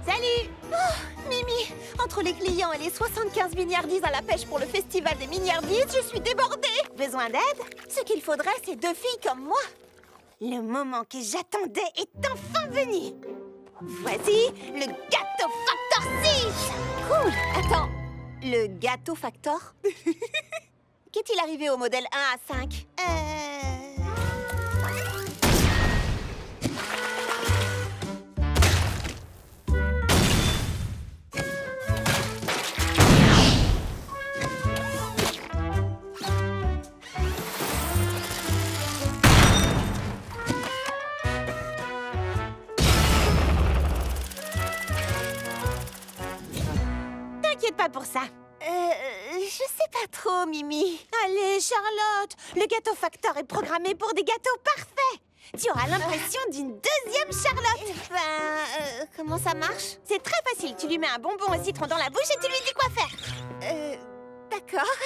Salut! Oh, Mimi, entre les clients et les 75 milliardises à la pêche pour le festival des milliardises, je suis débordée! Besoin d'aide? Ce qu'il faudrait, c'est 2 filles comme moi. Le moment que j'attendais est enfin venu. Voici le Gâteau Factor 6! Cool! Attends, le Gâteau Factor? Qu'est-il arrivé au modèle 1 à 5? T'inquiète pas pour ça. Je sais pas trop, Mimi. Allez, Charlotte, le Gâteau Factor est programmé pour des gâteaux parfaits. Tu auras l'impression d'une deuxième Charlotte. Comment ça marche? C'est très facile. Tu lui mets un bonbon au citron dans la bouche et tu lui dis quoi faire. D'accord.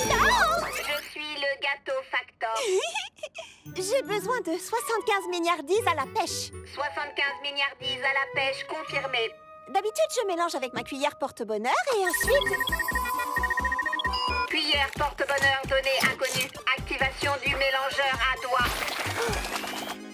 Non! Je suis le Gâteau Factor. J'ai besoin de 75 milliardises à la pêche. 75 milliardises à la pêche confirmée. D'habitude, je mélange avec ma cuillère porte-bonheur et ensuite... Cuillère porte-bonheur donnée inconnue. Activation du mélangeur à doigts.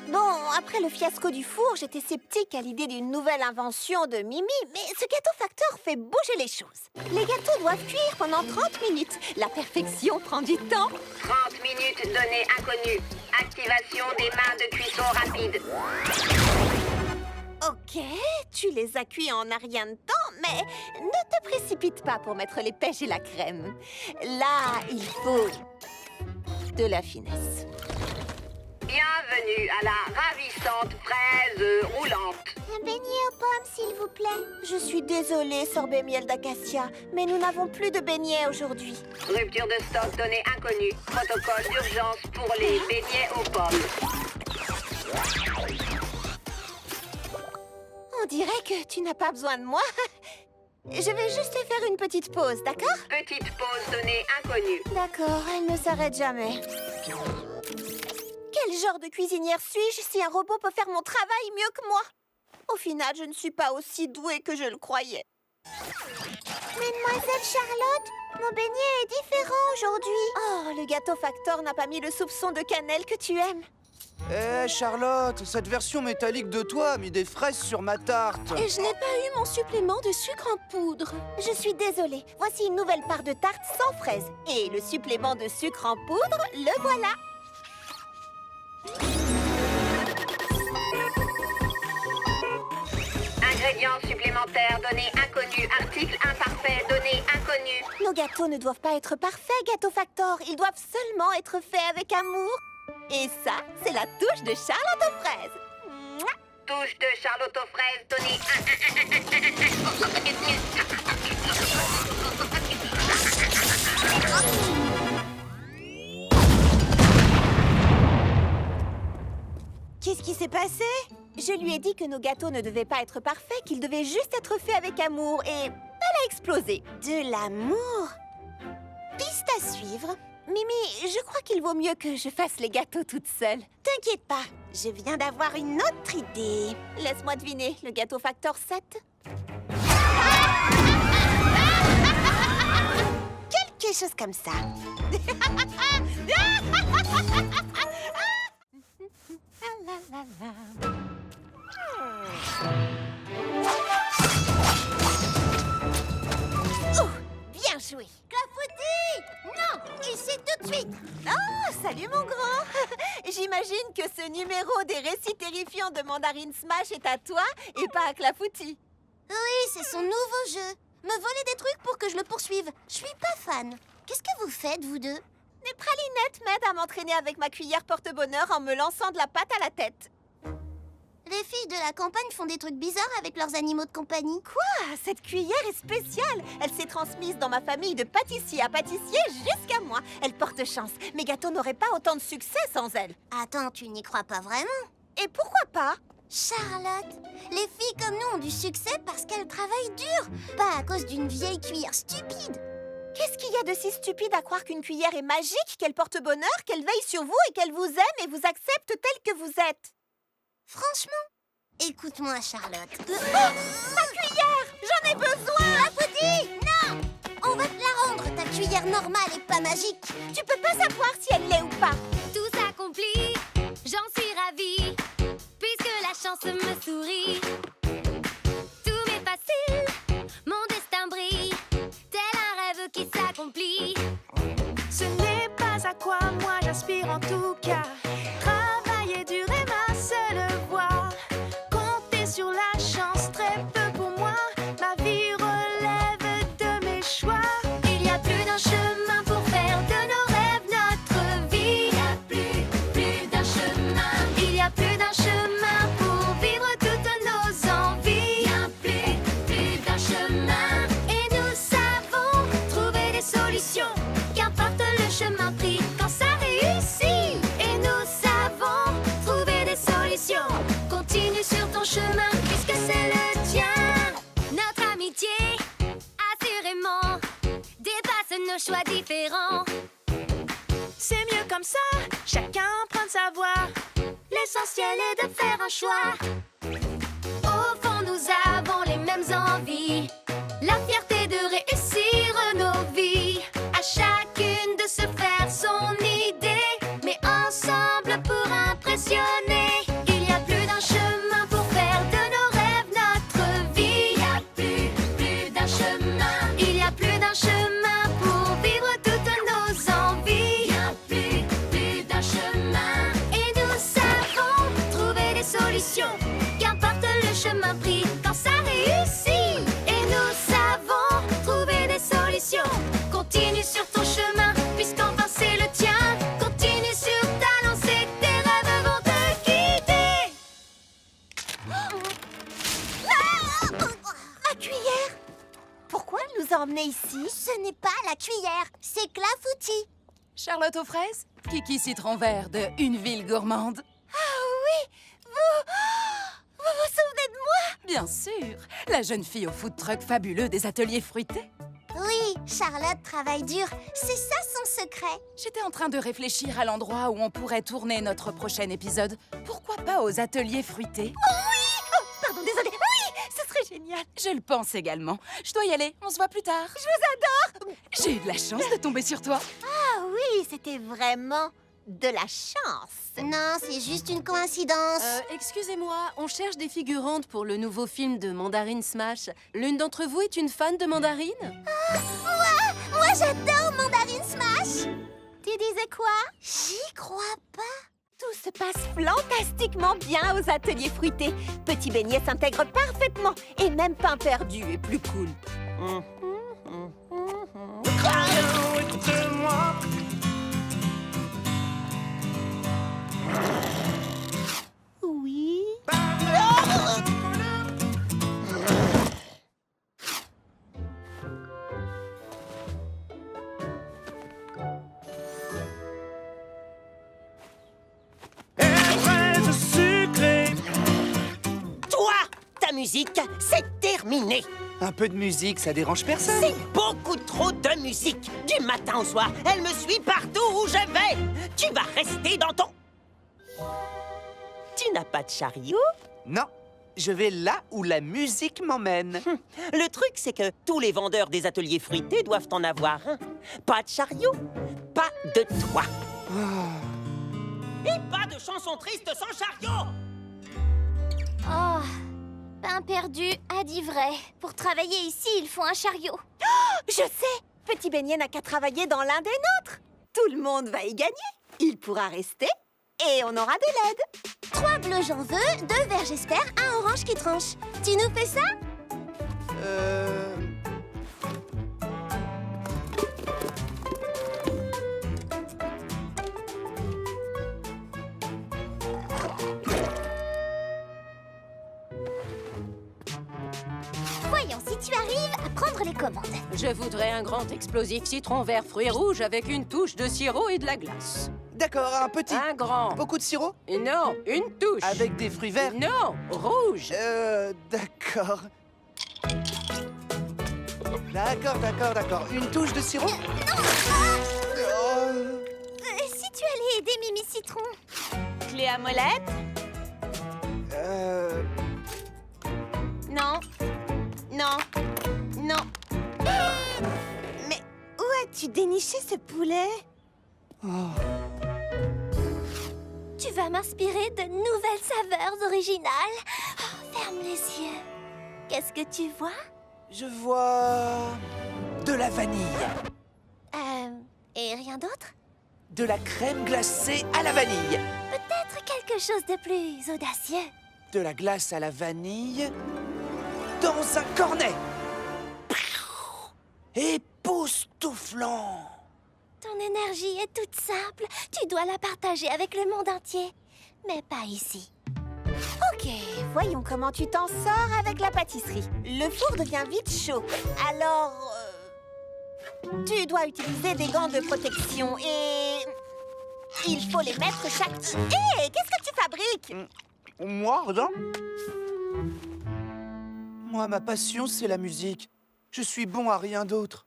Bon, après le fiasco du four, j'étais sceptique à l'idée d'une nouvelle invention de Mimi, mais ce Gâteau Factor fait bouger les choses. Les gâteaux doivent cuire pendant 30 minutes. La perfection prend du temps. 30 minutes donnée inconnue. Activation des mains de cuisson rapide. Ok, tu les as cuits en un rien de temps, mais ne te précipite pas pour mettre les pêches et la crème. Là, il faut de la finesse. Bienvenue à la ravissante fraise roulante. Un beignet aux pommes, s'il vous plaît. Je suis désolée, sorbet miel d'acacia, mais nous n'avons plus de beignets aujourd'hui. Rupture de stock donnée inconnue. Protocole d'urgence pour les beignets aux pommes. On dirait que tu n'as pas besoin de moi. Je vais juste faire une petite pause, d'accord? Petite pause donnée inconnue. D'accord, elle ne s'arrête jamais. Quel genre de cuisinière suis-je si un robot peut faire mon travail mieux que moi? Au final, je ne suis pas aussi douée que je le croyais. Mademoiselle Charlotte, mon beignet est différent aujourd'hui. Oh, le Gâteau Factor n'a pas mis le soupçon de cannelle que tu aimes. Hé Charlotte, cette version métallique de toi a mis des fraises sur ma tarte. Et je n'ai pas eu mon supplément de sucre en poudre. Je suis désolée. Voici une nouvelle part de tarte sans fraises. Et le supplément de sucre en poudre, le voilà. Ingrédients supplémentaires, données inconnues. Article imparfait, données inconnues. Nos gâteaux ne doivent pas être parfaits, Gâteau Factor. Ils doivent seulement être faits avec amour. Et ça, c'est la touche de Charlotte aux fraises. Mouah. Touche de Charlotte aux fraises, données Qu'est-ce qui s'est passé? Je lui ai dit que nos gâteaux ne devaient pas être parfaits, qu'ils devaient juste être faits avec amour. Et elle a explosé. De l'amour? Piste à suivre. Mimi, je crois qu'il vaut mieux que je fasse les gâteaux toute seule. T'inquiète pas, je viens d'avoir une autre idée. Laisse-moi deviner, le Gâteau Factor 7? Quelque chose comme ça. Oh, bien joué. Clafoutis! Non, ici tout de suite. Oh, salut mon grand. J'imagine que ce numéro des récits terrifiants de Mandarine Smash est à toi et pas à Clafoutis. Oui, c'est son nouveau jeu. Me voler des trucs pour que je le poursuive. Je suis pas fan. Qu'est-ce que vous faites, vous deux? Les pralinettes m'aident à m'entraîner avec ma cuillère porte-bonheur en me lançant de la pâte à la tête. Les filles de la campagne font des trucs bizarres avec leurs animaux de compagnie. Quoi? Cette cuillère est spéciale. Elle s'est transmise dans ma famille de pâtissier à pâtissier jusqu'à moi. Elle porte chance. Mes gâteaux n'auraient pas autant de succès sans elle. Attends, tu n'y crois pas vraiment? Et pourquoi pas? Charlotte, les filles comme nous ont du succès parce qu'elles travaillent dur, pas à cause d'une vieille cuillère stupide. Qu'est-ce qu'il y a de si stupide à croire qu'une cuillère est magique, qu'elle porte bonheur, qu'elle veille sur vous et qu'elle vous aime et vous accepte tel que vous êtes? Franchement, écoute-moi, Charlotte. Ma cuillère! J'en ai besoin! Clafoutis, non! On va te la rendre, ta cuillère normale et pas magique. Tu peux pas savoir si elle l'est ou pas. Tout s'accomplit, j'en suis ravie, puisque la chance me sourit. Tout m'est facile, mon destin brille, tel un rêve qui s'accomplit. Ce n'est pas à quoi moi j'aspire en tout cas. Travailler dur est ma seule voie. Compter sur la chance, très peu pour moi. Ma vie relève de mes choix. Il y a plus d'un chemin pour faire de nos rêves notre vie. Il y a plus d'un chemin. Il y a plus d'un chemin pour vivre toutes nos envies. Bien plus d'un chemin. Et nous savons trouver des solutions. Qu'importe le chemin pris, quand ça réussit. Et nous savons trouver des solutions. Continue sur ton chemin, puisque c'est le tien. Notre amitié, assurément, dépasse nos choix différents. C'est mieux comme ça, chacun prend sa voie. L'essentiel est de faire un choix. Au fond, nous avons les mêmes envies. La fierté de réussir nos vies. À chacune de se faire son idée. Mais ensemble pour impressionner. Il y a plus d'un chemin pour faire de nos rêves notre vie. Il y a plus d'un chemin. Il y a plus d'un chemin pour vivre toutes nos envies. Il y a plus d'un chemin. Et nous savons trouver des solutions. Qu'importe le chemin pris, quand ça réussit. Et nous savons trouver des solutions. Continue sur ton chemin, puisqu'enfin c'est le tien. Continue sur ta lancée, tes rêves vont te guider. Ma cuillère! Pourquoi elle nous a emmenés ici? Ce n'est pas la cuillère, c'est Clafoutis. Charlotte aux fraises, Kiki citron vert de Une ville gourmande. Vous vous souvenez de moi? Bien sûr, la jeune fille au food truck fabuleux des ateliers fruités. Oui, Charlotte travaille dur, c'est ça son secret. J'étais en train de réfléchir à l'endroit où on pourrait tourner notre prochain épisode. Pourquoi pas aux ateliers fruités? Pardon, désolée. Oui, ce serait génial. Je le pense également. Je dois y aller, on se voit plus tard. Je vous adore. J'ai eu de la chance de tomber sur toi. Ah oui, c'était vraiment de la chance. Non, c'est juste une coïncidence. Excusez-moi, on cherche des figurantes pour le nouveau film de Mandarine Smash. L'une d'entre vous est une fan de Mandarine? Moi j'adore Mandarine Smash. Tu disais quoi? J'y crois pas. Tout se passe fantastiquement bien aux ateliers fruités. Petit Beignet s'intègre parfaitement et même Pain perdu est plus cool. Oui. Toi, ta musique, c'est terminé. Un peu de musique, ça dérange personne. C'est beaucoup trop de musique. Du matin au soir, elle me suit partout où je vais. Tu vas rester dans ton... Tu n'as pas de chariot? Non, je vais là où la musique m'emmène. Le truc, c'est que tous les vendeurs des ateliers fruités doivent en avoir un. Pas de chariot, pas de toi. Et pas de chanson triste sans chariot. Oh, Pain perdu a dit vrai. Pour travailler ici, il faut un chariot. Je sais. Petit Beignet n'a qu'à travailler dans l'un des nôtres. Tout le monde va y gagner. Il pourra rester et on aura de l'aide. 3 bleus j'en veux, 2 verts j'espère, 1 orange qui tranche. Tu nous fais ça? Voyons si tu arrives à prendre les commandes. Je voudrais un grand explosif citron vert fruits rouges avec une touche de sirop et de la glace. D'accord, un petit. Un grand. Beaucoup de sirop? Non, une touche. Avec des fruits verts? Non, rouge. D'accord. D'accord. Une touche de sirop? Si tu allais aider Mimi Citron. Clé à molette. Non. Non. Non. Mais où as-tu déniché ce poulet? Tu vas m'inspirer de nouvelles saveurs originales. Oh, ferme les yeux. Qu'est-ce que tu vois? Je vois... de la vanille. Et rien d'autre? De la crème glacée à la vanille. Peut-être quelque chose de plus audacieux. De la glace à la vanille dans un cornet. Époustouflant. Ton énergie est toute simple. Tu dois la partager avec le monde entier. Mais pas ici. Ok, voyons comment tu t'en sors avec la pâtisserie. Le four devient vite chaud. Alors... tu dois utiliser des gants de protection et... il faut les mettre chaque... Hé, qu'est-ce que tu fabriques? Moi, rien. Moi, ma passion, c'est la musique. Je suis bon à rien d'autre.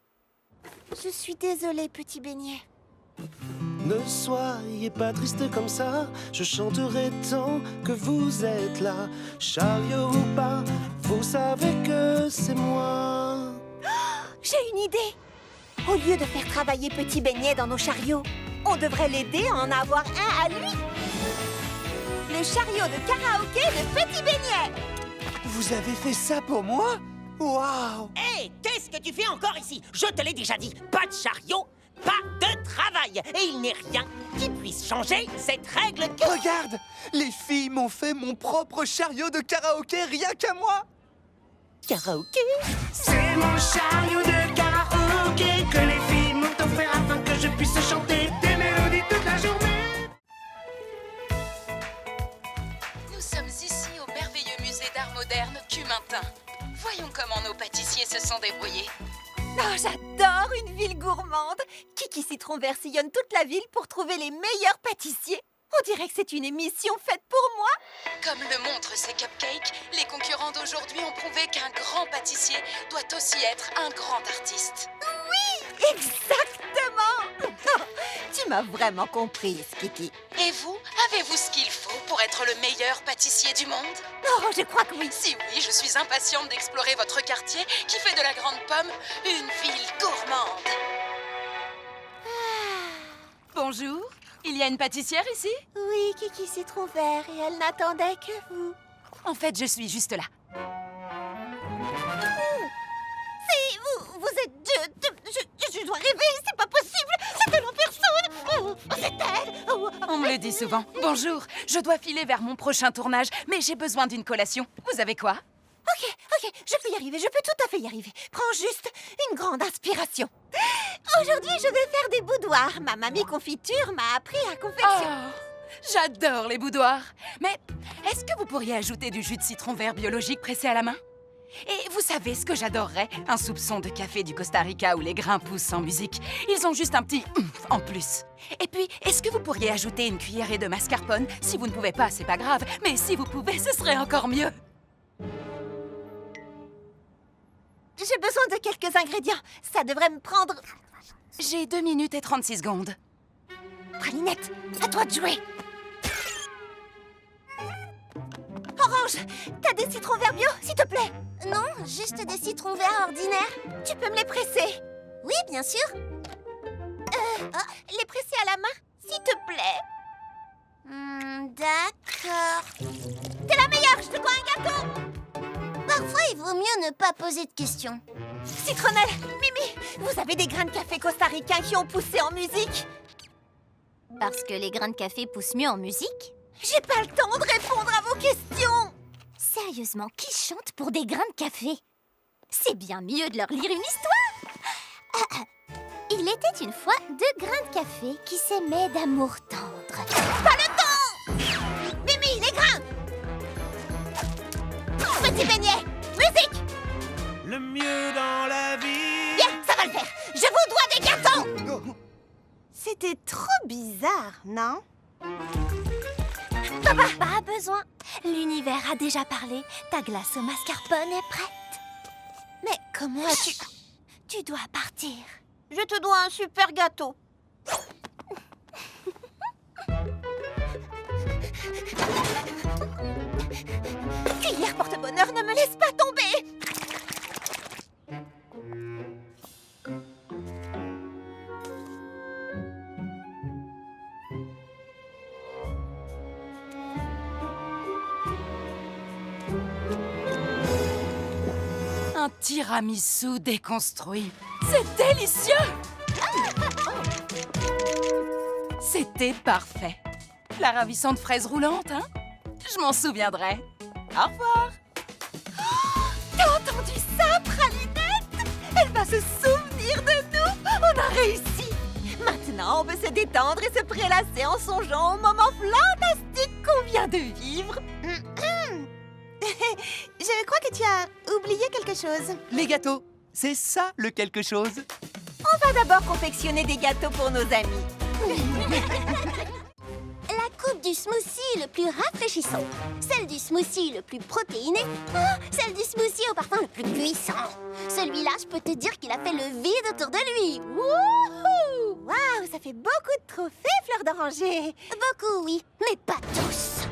Je suis désolée, petit beignet. Ne soyez pas triste comme ça, je chanterai tant que vous êtes là. Chariot ou pas, vous savez que c'est moi. J'ai une idée. Au lieu de faire travailler petit beignet dans nos chariots, on devrait l'aider à en avoir un à lui. Le chariot de karaoké de petit beignet. Vous avez fait ça pour moi? Waouh! Hé, qu'est-ce que tu fais encore ici? Je te l'ai déjà dit, pas de chariot, pas de travail. Et il n'est rien qui puisse changer cette règle que... Regarde! Les filles m'ont fait mon propre chariot de karaoké rien qu'à moi! Karaoké? C'est mon chariot de karaoké que les filles m'ont offert afin que je puisse chanter des mélodies toute la journée. Nous sommes ici au merveilleux musée d'art moderne Cumintin. Voyons comment nos pâtissiers se sont débrouillés. Oh, j'adore une ville gourmande. Kiki Citron Vert sillonne toute la ville pour trouver les meilleurs pâtissiers. On dirait que c'est une émission faite pour moi. Comme le montrent ces cupcakes, les concurrents d'aujourd'hui ont prouvé qu'un grand pâtissier doit aussi être un grand artiste. Oui, exactement. Tu m'as vraiment comprise, Kiki. Et vous, avez-vous ce qu'il faut pour être le meilleur pâtissier du monde? Oh, je crois que oui. Si oui, je suis impatiente d'explorer votre quartier qui fait de la Grande Pomme une ville gourmande. Bonjour, il y a une pâtissière ici? Oui, Kiki Citron Vert, et elle n'attendait que vous. En fait, je suis juste là. Si, vous êtes... Je dois rêver, c'est pas possible. C'est elle en personne. Oh, c'est elle. Oh. On me le dit souvent. Bonjour, je dois filer vers mon prochain tournage, mais j'ai besoin d'une collation. Vous avez quoi? Ok, je peux y arriver, je peux tout à fait y arriver. Prends juste une grande inspiration. Aujourd'hui, je vais faire des boudoirs. Ma mamie confiture m'a appris à confectionner. Oh, j'adore les boudoirs. Mais est-ce que vous pourriez ajouter du jus de citron vert biologique pressé à la main? Et vous savez ce que j'adorerais? Un soupçon de café du Costa Rica où les grains poussent sans musique. Ils ont juste un petit oomph en plus. Et puis, est-ce que vous pourriez ajouter une cuillerée de mascarpone? Si vous ne pouvez pas, c'est pas grave. Mais si vous pouvez, ce serait encore mieux. J'ai besoin de quelques ingrédients. Ça devrait me prendre... J'ai 2 minutes et 36 secondes. Pralinette, à toi de jouer. Orange, t'as des citrons verts bio, s'il te plaît? Non, juste des citrons verts ordinaires. Tu peux me les presser? Oui, bien sûr. Les presser à la main, s'il te plaît. D'accord. T'es la meilleure, je te dois un gâteau. Parfois, il vaut mieux ne pas poser de questions. Citronnelle, Mimi, vous avez des grains de café costaricains qui ont poussé en musique? Parce que les grains de café poussent mieux en musique? J'ai pas le temps de répondre à vos questions. Sérieusement, qui chante pour des grains de café? C'est bien mieux de leur lire une histoire. Il était une fois 2 grains de café qui s'aimaient d'amour tendre. Pas le temps. Mimi, les grains. Petit beignet, musique. Le mieux dans la vie. Bien, ça va le faire. Je vous dois des gâteaux. C'était trop bizarre, non? Papa, pas besoin. L'univers a déjà parlé. Ta glace au mascarpone est prête. Mais comment as-tu... Tu dois partir. Je te dois un super gâteau. Un tiramisu déconstruit. C'est délicieux! C'était parfait. La ravissante fraise roulante, hein? Je m'en souviendrai. Au revoir. T'as entendu ça, Pralinette? Elle va se souvenir de nous. On a réussi. Maintenant, on peut se détendre et se prélasser en songeant au moment fantastique qu'on vient de vivre. Je crois que tu as oublié quelque chose. Les gâteaux, c'est ça le quelque chose. On va d'abord confectionner des gâteaux pour nos amis. La coupe du smoothie le plus rafraîchissant, celle du smoothie le plus protéiné, celle du smoothie au parfum le plus puissant. Celui-là, je peux te dire qu'il a fait le vide autour de lui. Wouhou! Waouh, ça fait beaucoup de trophées, Fleur d'Oranger. Beaucoup, oui, mais pas tous.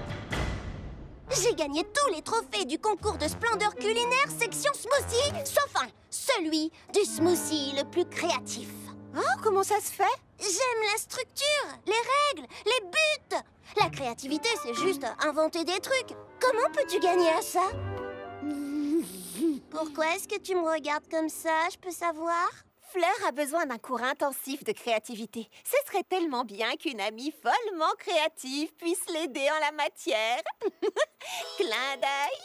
J'ai gagné tous les trophées du concours de splendeur culinaire section smoothie, sauf un, celui du smoothie le plus créatif. Oh, comment ça se fait? J'aime la structure, les règles, les buts. La créativité, c'est juste inventer des trucs. Comment peux-tu gagner à ça? Pourquoi est-ce que tu me regardes comme ça, je peux savoir? Fleur a besoin d'un cours intensif de créativité. Ce serait tellement bien qu'une amie follement créative puisse l'aider en la matière. Clin d'œil.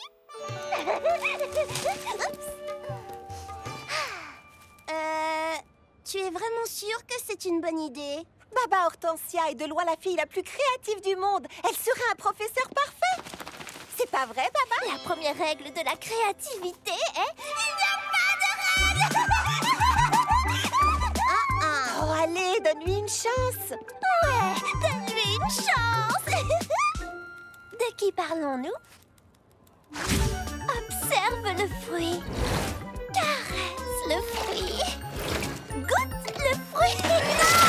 Tu es vraiment sûre que c'est une bonne idée? Baba Hortensia est de loin la fille la plus créative du monde. Elle serait un professeur parfait. C'est pas vrai, Baba? La première règle de la créativité est... Il n'y a pas de règle! Oh, allez, donne-lui une chance. Ouais, donne-lui une chance! De qui parlons-nous? Observe le fruit. Caresse le fruit. Goûte le fruit. Non!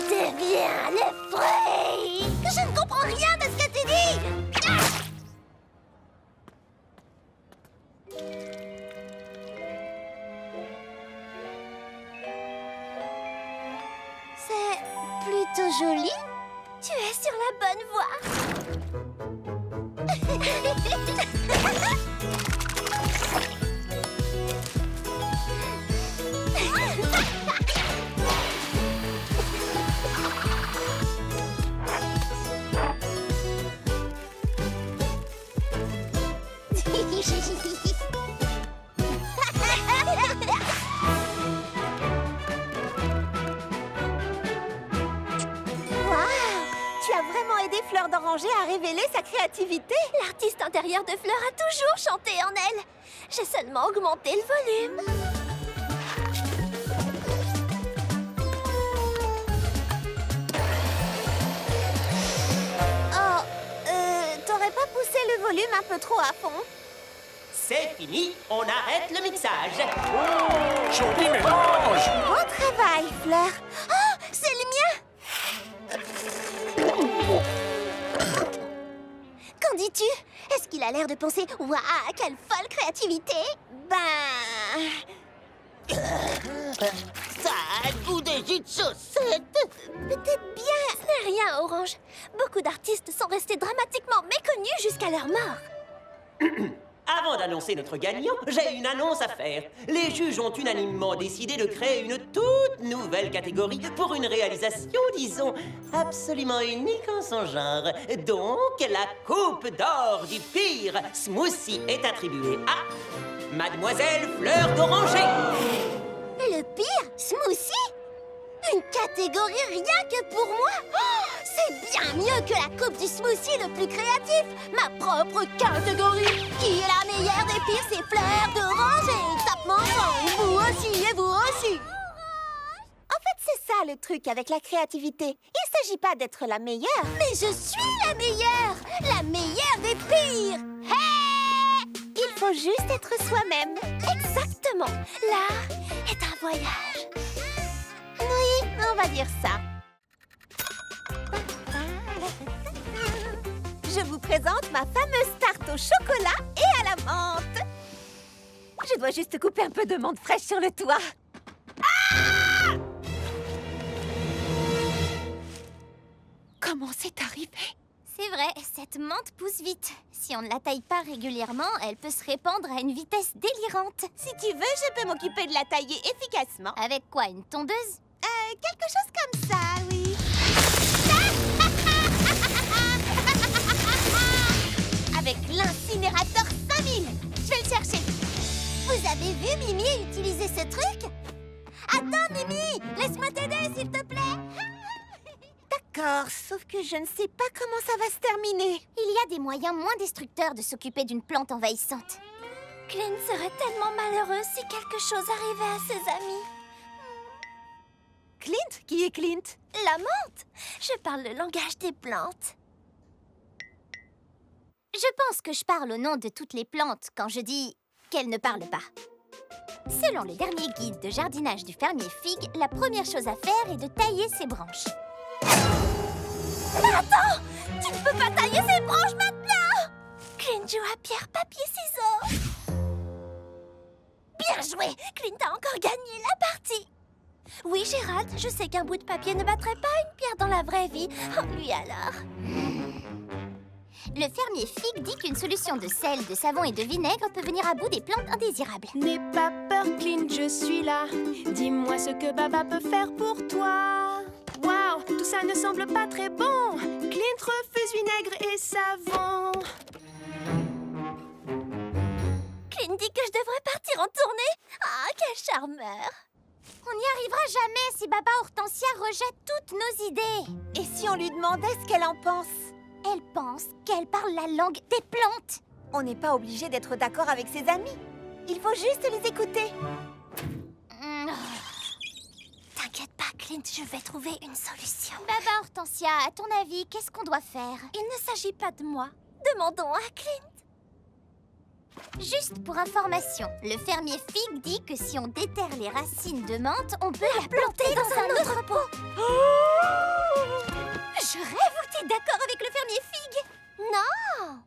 Deviens le fruit. Je ne comprends rien de ce que tu dis. C'est plutôt joli. Tu es sur la bonne voie. Tu as vraiment aidé Fleur d'Oranger à révéler sa créativité. L'artiste intérieur de Fleur a toujours chanté en elle. J'ai seulement augmenté le volume. Oh, t'aurais pas poussé le volume un peu trop à fond? C'est fini, on arrête le mixage. Joli mélange! Bon travail, Fleur. Oh, c'est le mien! Qu'en dis-tu? Est-ce qu'il a l'air de penser « Waouh, quelle folle créativité !» Ben... Ça a le goût de jus de chaussette. Peut-être bien. Ce n'est rien, Orange. Beaucoup d'artistes sont restés dramatiquement méconnus jusqu'à leur mort. Avant d'annoncer notre gagnant, j'ai une annonce à faire. Les juges ont unanimement décidé de créer une toute nouvelle catégorie pour une réalisation, disons, absolument unique en son genre. Donc, la coupe d'or du pire smoothie est attribuée à Mademoiselle Fleur d'Oranger. Le pire smoothie? Une catégorie rien que pour moi? Oh, c'est bien mieux que la coupe du smoothie le plus créatif. Ma propre catégorie. Qui est la meilleure des pires? C'est Fleur d'Oranger. Tape mon nom. Vous aussi et vous aussi. En fait, c'est ça le truc avec la créativité. Il s'agit pas d'être la meilleure. Mais je suis la meilleure des pires. Hey! Il faut juste être soi-même. Exactement. L'art est un voyage. Oui, on va dire ça. Je vous présente ma fameuse tarte au chocolat et à la menthe. Je dois juste couper un peu de menthe fraîche sur le toit. Ah! Comment c'est arrivé? C'est vrai, cette menthe pousse vite. Si on ne la taille pas régulièrement, elle peut se répandre à une vitesse délirante. Si tu veux, je peux m'occuper de la tailler efficacement. Avec quoi, une tondeuse? Quelque chose comme ça, oui. Avec l'incinérateur 5000. Je vais le chercher. Vous avez vu Mimi utiliser ce truc? Attends, Mimi! Laisse-moi t'aider, s'il te plaît! D'accord, sauf que je ne sais pas comment ça va se terminer. Il y a des moyens moins destructeurs de s'occuper d'une plante envahissante. Clint serait tellement malheureux si quelque chose arrivait à ses amis. Clint? Qui est Clint? La menthe! Je parle le langage des plantes. Je pense que je parle au nom de toutes les plantes quand je dis qu'elles ne parlent pas. Selon le dernier guide de jardinage du fermier Fig, la première chose à faire est de tailler ses branches. Attends! Tu ne peux pas tailler ses branches maintenant! Clint joue à pierre, papier, ciseaux. Bien joué! Clint a encore gagné la partie. Oui, Gérald, je sais qu'un bout de papier ne battrait pas une pierre dans la vraie vie. Oh, lui alors. Le fermier Fig dit qu'une solution de sel, de savon et de vinaigre peut venir à bout des plantes indésirables. N'aie pas peur, Clint, je suis là. Dis-moi ce que Baba peut faire pour toi. Waouh, tout ça ne semble pas très bon. Clint refuse vinaigre et savon. Clint dit que je devrais partir en tournée. Ah, quel charmeur! On n'y arrivera jamais si Baba Hortensia rejette toutes nos idées. Et si on lui demandait ce qu'elle en pense? Elle pense qu'elle parle la langue des plantes. On n'est pas obligé d'être d'accord avec ses amis. Il faut juste les écouter. T'inquiète pas, Clint, je vais trouver une solution. Baba Hortensia, à ton avis, qu'est-ce qu'on doit faire? Il ne s'agit pas de moi. Demandons à Clint. Juste pour information, le fermier Fig dit que si on déterre les racines de menthe, on peut la planter dans un autre pot. Je rêve où t'es d'accord avec le fermier Fig. Non!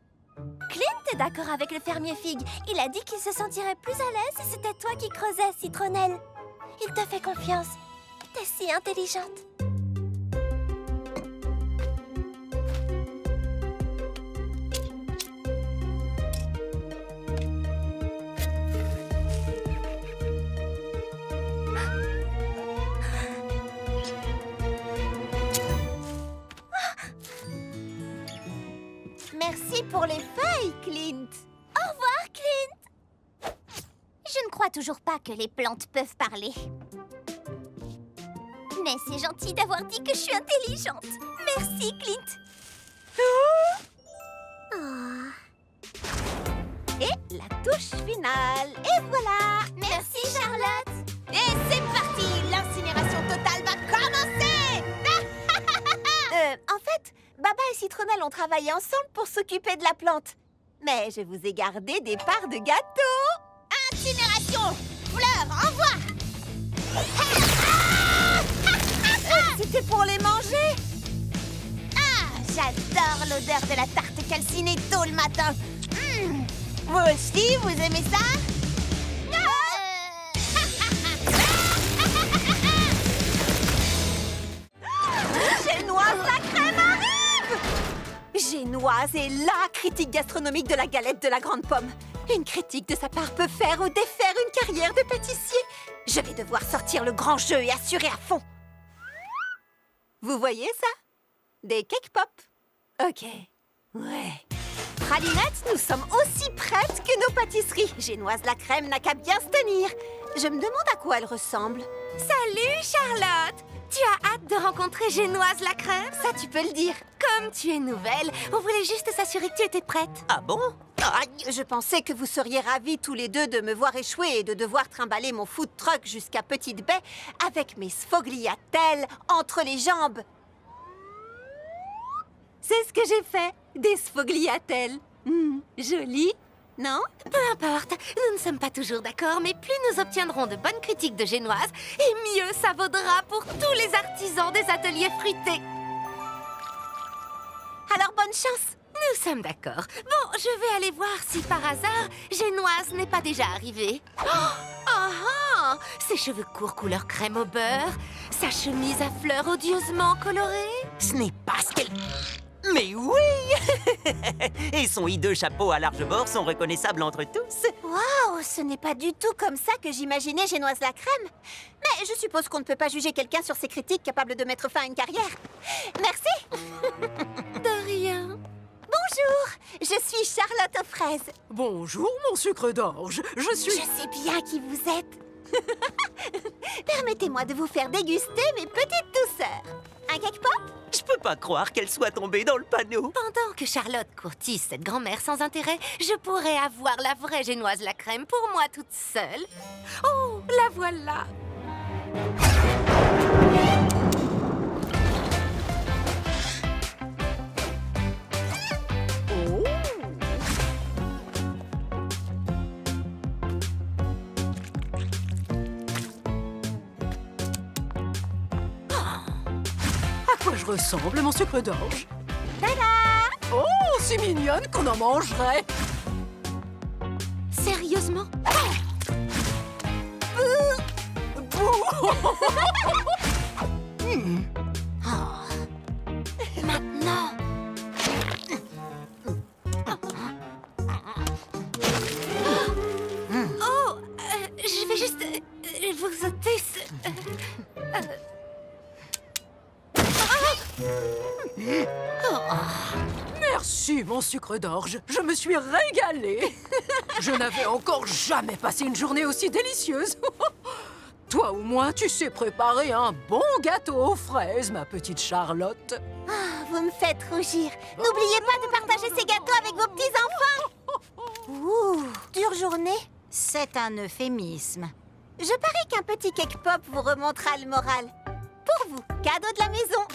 Clint est d'accord avec le fermier Fig. Il a dit qu'il se sentirait plus à l'aise si c'était toi qui creusais, Citronnelle. Il te fait confiance. T'es si intelligente. Merci pour les feuilles, Clint. Au revoir, Clint. Je ne crois toujours pas que les plantes peuvent parler. Mais c'est gentil d'avoir dit que je suis intelligente. Merci, Clint. Et la touche finale. Et voilà. Merci, Charlotte. Et c'est parti. L'incinération totale va commencer. En fait, Baba et Citronnelle ont travaillé ensemble pour s'occuper de la plante. Mais je vous ai gardé des parts de gâteau. Incinération. Fleurs, envoie. C'était pour les manger. Ah, j'adore l'odeur de la tarte calcinée tôt le matin. Vous aussi, vous aimez ça? Génoise, la crème arrive! Génoise est la critique gastronomique de la galette de la grande pomme. Une critique de sa part peut faire ou défaire une carrière de pâtissier. Je vais devoir sortir le grand jeu et assurer à fond. Vous voyez ça? Des cake pop. Ok. Ouais. Pralinette, nous sommes aussi prêtes que nos pâtisseries. Génoise la crème n'a qu'à bien se tenir. Je me demande à quoi elle ressemble. Salut, Charlotte! Tu as hâte de rencontrer Génoise la crème? Ça, tu peux le dire. Comme tu es nouvelle, on voulait juste s'assurer que tu étais prête. Ah bon? Je pensais que vous seriez ravis tous les deux de me voir échouer et de devoir trimballer mon food truck jusqu'à Petite Baie avec mes sfogliatelles entre les jambes. C'est ce que j'ai fait, des sfogliatelles. Joli, non? Peu importe, nous ne sommes pas toujours d'accord, mais plus nous obtiendrons de bonnes critiques de Génoise, et mieux ça vaudra pour tous les artisans des ateliers fruités. Alors bonne chance. Nous sommes d'accord. Bon, je vais aller voir si par hasard, Génoise n'est pas déjà arrivée. Ses cheveux courts couleur crème au beurre, sa chemise à fleurs odieusement colorée. Ce n'est pas ce qu'elle... Mais oui! Et son hideux chapeau à large bord sont reconnaissables entre tous. Waouh, ce n'est pas du tout comme ça que j'imaginais Génoise la crème. Mais je suppose qu'on ne peut pas juger quelqu'un sur ses critiques capables de mettre fin à une carrière. Merci. De rien. Bonjour, je suis Charlotte aux fraises. Bonjour, mon sucre d'orge. Je suis... Je sais bien qui vous êtes. Permettez-moi de vous faire déguster mes petites douceurs. Un cake pop? Je peux pas croire qu'elle soit tombée dans le panneau. Pendant que Charlotte courtise cette grand-mère sans intérêt, je pourrais avoir la vraie Génoise la crème pour moi toute seule. Oh, la voilà. À quoi je ressemble, mon sucre d'orge? Oh, c'est mignonne qu'on en mangerait. Sérieusement? Maintenant. Oh, je vais juste vous ôter ce... Merci, mon sucre d'orge. Je me suis régalée. Je n'avais encore jamais passé une journée aussi délicieuse. Toi ou moi, tu sais préparer un bon gâteau aux fraises, ma petite Charlotte. Vous me faites rougir. N'oubliez pas de partager ces gâteaux avec vos petits-enfants. Ouh, dure journée. C'est un euphémisme. Je parie qu'un petit cake pop vous remontera le moral. Pour vous, cadeau de la maison.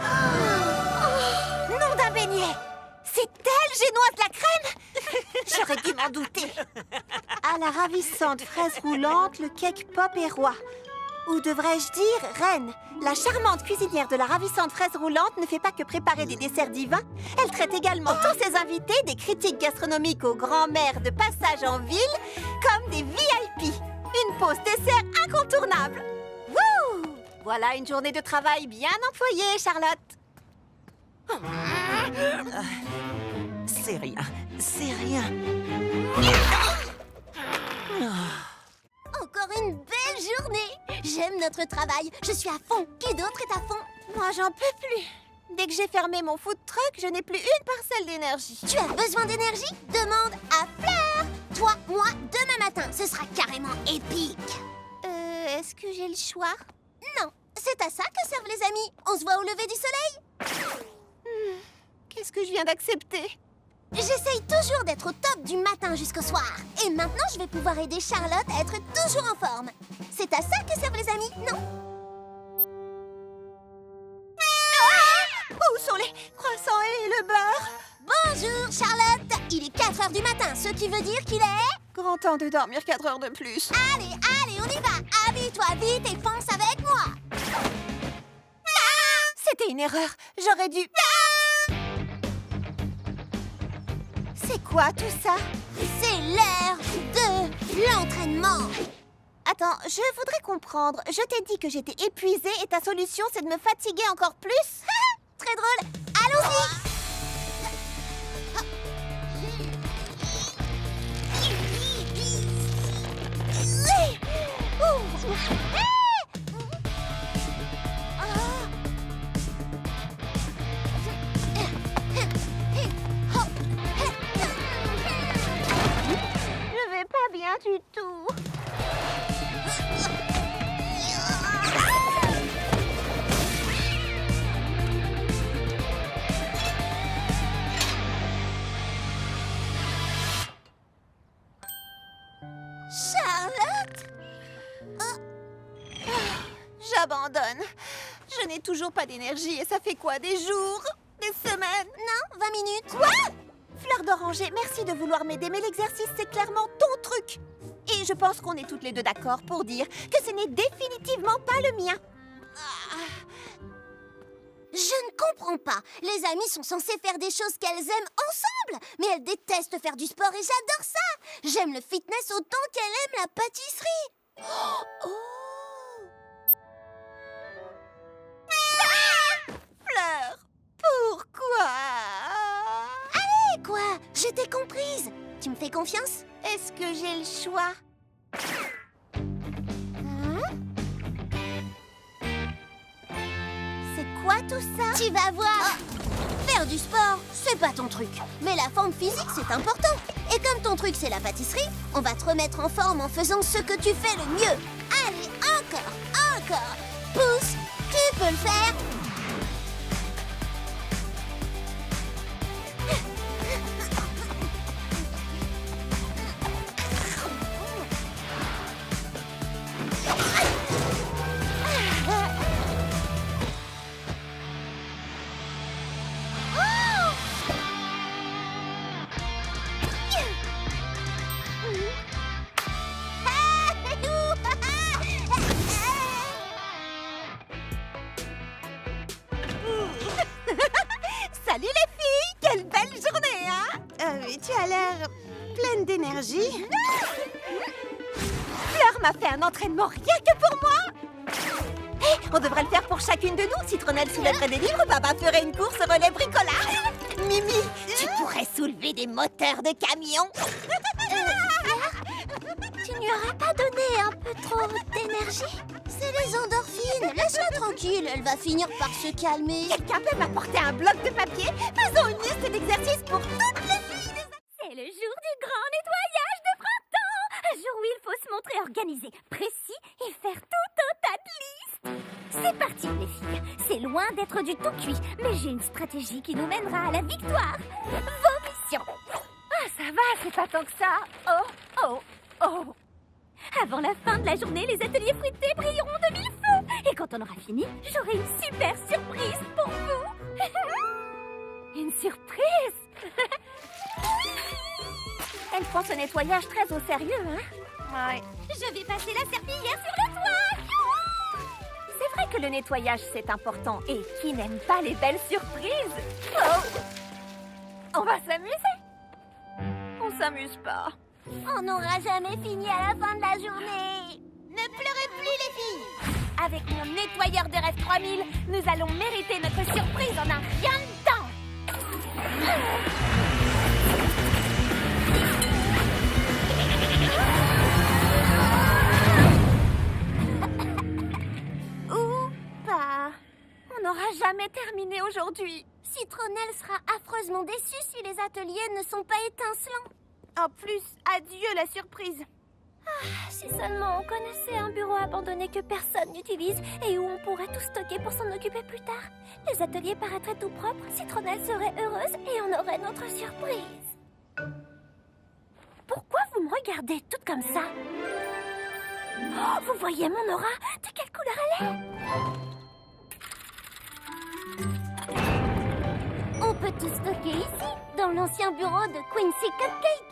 Oh, nom d'un beignet. C'est elle, Génoise la crème? J'aurais dû m'en douter. À la ravissante fraise roulante, le cake pop est roi. Ou devrais-je dire reine? La charmante cuisinière de la ravissante fraise roulante ne fait pas que préparer des desserts divins. Elle traite également tous ses invités, des critiques gastronomiques aux grands-mères de passage en ville, comme des VIP. Une pause dessert incontournable. Wouh! Voilà une journée de travail bien employée, Charlotte. C'est rien, c'est rien. Encore une belle journée. J'aime notre travail. Je suis à fond. Qui d'autre est à fond? Moi, j'en peux plus. Dès que j'ai fermé mon food truck, je n'ai plus une parcelle d'énergie. Tu as besoin d'énergie? Demande à Fleur. Toi, moi, demain matin, ce sera carrément épique. Est-ce que j'ai le choix? Non, c'est à ça que servent les amis. On se voit au lever du soleil. Qu'est-ce que je viens d'accepter? J'essaye toujours d'être au top du matin jusqu'au soir. Et maintenant, je vais pouvoir aider Charlotte à être toujours en forme. C'est à ça que servent les amis, non? Où sont les croissants et le beurre? Bonjour, Charlotte. Il est 4 heures du matin, ce qui veut dire qu'il est... Grand temps de dormir 4 heures de plus. Allez, on y va. Habille-toi vite et fonce avec moi. C'était une erreur. J'aurais dû... C'est quoi tout ça? C'est l'heure de l'entraînement. Attends, je voudrais comprendre. Je t'ai dit que j'étais épuisée et ta solution, c'est de me fatiguer encore plus? Très drôle. Allons-y. Je vais pas bien du tout. Charlotte? J'abandonne. Je n'ai toujours pas d'énergie et ça fait quoi? Des jours? Des semaines? Non, 20 minutes. Quoi? Fleur d'oranger, merci de vouloir m'aider, mais l'exercice, c'est clairement ton truc. Et je pense qu'on est toutes les deux d'accord pour dire que ce n'est définitivement pas le mien. Je ne comprends pas. Les amies sont censées faire des choses qu'elles aiment ensemble. Mais elles détestent faire du sport et j'adore ça. J'aime le fitness autant qu'elle aime la pâtisserie. Oh. Fleur, t'ai comprise. Tu me fais confiance? Est-ce que j'ai le choix? C'est quoi tout ça? Tu vas voir. Faire du sport, c'est pas ton truc. Mais la forme physique, c'est important. Et comme ton truc, c'est la pâtisserie, on va te remettre en forme en faisant ce que tu fais le mieux. Allez, encore. Pousse, tu peux le faire. Salut les filles! Quelle belle journée, hein? Oui, tu as l'air pleine d'énergie. Fleur m'a fait un entraînement rien que pour moi. Hé, on devrait le faire pour chacune de nous. Citronnelle soulèverait des livres, Baba ferait une course relais bricolage. Mimi, tu pourrais soulever des moteurs de camion. Tu n'y aurais pas donné un peu trop d'énergie? C'est les endorphines. Laisse-la tranquille, elle va finir par se calmer. Quelqu'un peut m'apporter un bloc de papier? Faisons une liste d'exercices pour toutes les filles. C'est le jour du grand nettoyage de printemps. Un jour où il faut se montrer organisé, précis et faire tout un tas de listes. C'est parti les filles. C'est loin d'être du tout cuit, mais j'ai une stratégie qui nous mènera à la victoire. Vos missions. Ah, ça va, c'est pas tant que ça. Oh. Avant la fin de la journée, les ateliers fruités brilleront de mille feux. Et quand on aura fini, j'aurai une super surprise pour vous. Une surprise? Elle prend ce nettoyage très au sérieux, hein? Ouais. Je vais passer la serpillière sur le toit. C'est vrai que le nettoyage, c'est important. Et qui n'aime pas les belles surprises? Oh! On va s'amuser? On s'amuse pas. On n'aura jamais fini à la fin de la journée. Ne pleurez plus, les filles. Avec mon nettoyeur de rêve 3000, nous allons mériter notre surprise en un rien de temps. Ou pas. On n'aura jamais terminé aujourd'hui. Citronnelle sera affreusement déçue si les ateliers ne sont pas étincelants. En plus, adieu la surprise. Si seulement on connaissait un bureau abandonné que personne n'utilise et où on pourrait tout stocker pour s'en occuper plus tard. Les ateliers paraîtraient tout propres, Citronnelle serait heureuse et on aurait notre surprise. Pourquoi vous me regardez toute comme ça? Oh, vous voyez mon aura? De quelle couleur elle est? On peut tout stocker ici, dans l'ancien bureau de Quincy Cupcake.